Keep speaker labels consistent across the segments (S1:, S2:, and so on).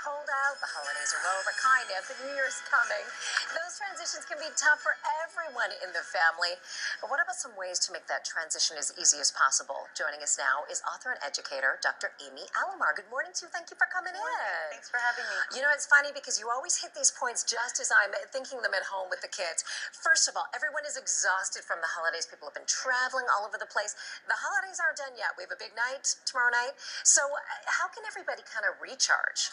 S1: cold out, the holidays are over, kind of, the New Year's coming. Those transitions can be tough for everyone in the family. But what about some ways to make that transition as easy as possible? Joining us now is author and educator, Dr. Amy Alamar. Good morning to you. Thank you for coming in.
S2: Thanks for having me.
S1: You know, it's funny because you always hit these points just as I'm thinking them at home with the kids. First of all, everyone is exhausted from the holidays. People have been traveling all over the place. The holidays aren't done yet. We have a big night tomorrow night. So how can everybody kind of recharge?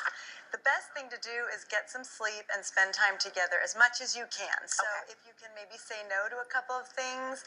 S2: The best thing to do is get some sleep and spend time together as much as you can. So if you can maybe say no to a couple of things,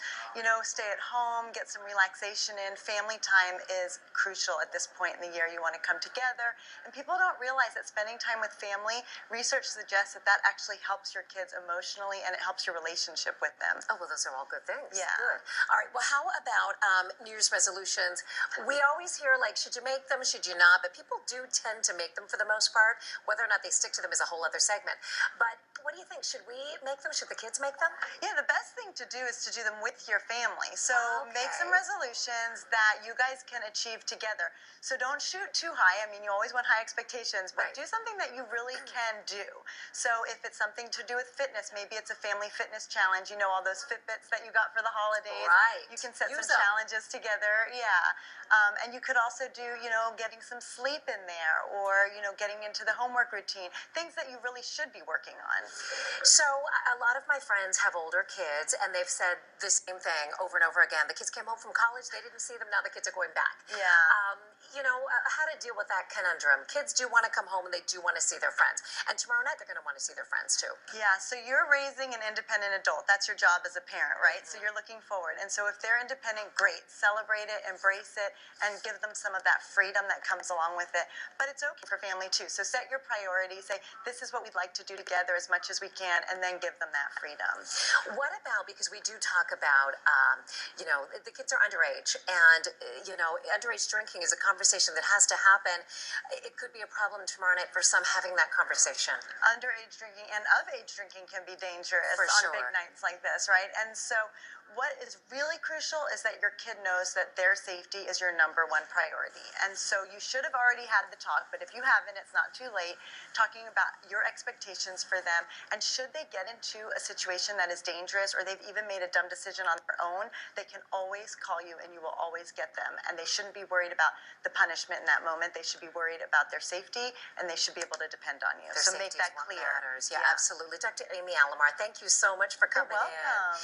S2: stay at home, get some relaxation in. Family time is crucial at this point in the year. You want to come together. And people don't realize that spending time with family, research suggests that that actually helps your kids emotionally and it helps your relationship with them.
S1: Oh, well, those are all good things.
S2: Yeah.
S1: Good. All right. Well, how about New Year's resolutions? We always hear, like, should you make them, should you not? But people do tend to make them for the most part. Whether or not they stick to them is a whole other segment. But what do you think? Should we make them? Should the kids make them?
S2: Yeah, the best thing to do is to do them with your family. So make some
S1: Okay.
S2: resolutions that you guys can achieve together. So don't shoot too high. I mean, you always want high expectations, but
S1: Right.
S2: do something that you really can do. So if it's something to do with fitness, maybe it's a family fitness challenge. You know, all those Fitbits that you got for the holidays.
S1: Right.
S2: You can set
S1: Use
S2: some
S1: them.
S2: challenges together. Yeah. And you could also do, getting some sleep in there or, getting into the homework routine, things that you really should be working on.
S1: So a lot of my friends have older kids, and they've said the same thing over and over again. The kids came home from college, they didn't see them. Now the kids are going back.
S2: Yeah.
S1: How to deal with that conundrum. Kids do want to come home and they do want to see their friends. And tomorrow night they're going to want to see their friends too.
S2: Yeah, so you're raising an independent adult. That's your job as a parent, right? So you're looking forward. And so if they're independent, great. Celebrate it, embrace it, and give them some of that freedom that comes along with it. But it's okay for family too. So set your priorities. Say, this is what we'd like to do together as much as we can, and then give them that freedom.
S1: What about, because we do talk about, the kids are underage, and, underage drinking is a conversation that has to happen. It could be a problem tomorrow night for some having that conversation.
S2: Underage drinking and of age drinking can be dangerous
S1: For
S2: on
S1: sure.
S2: big nights like this, right? And so what is really crucial is that your kid knows that their safety is your number one priority. And so you should have already had the talk, but if you haven't, it's not too late, talking about your expectations for them. And should they get into a situation that is dangerous or they've even made a dumb decision on their own, they can always call you and you will always get them. And they shouldn't be worried about the punishment in that moment. They should be worried about their safety and they should be able to depend on you.
S1: Their
S2: So
S1: safety
S2: make that
S1: is what
S2: clear.
S1: matters. Yeah, absolutely. Dr. Amy Alamar, thank you so much for
S2: You're
S1: coming in.
S2: welcome.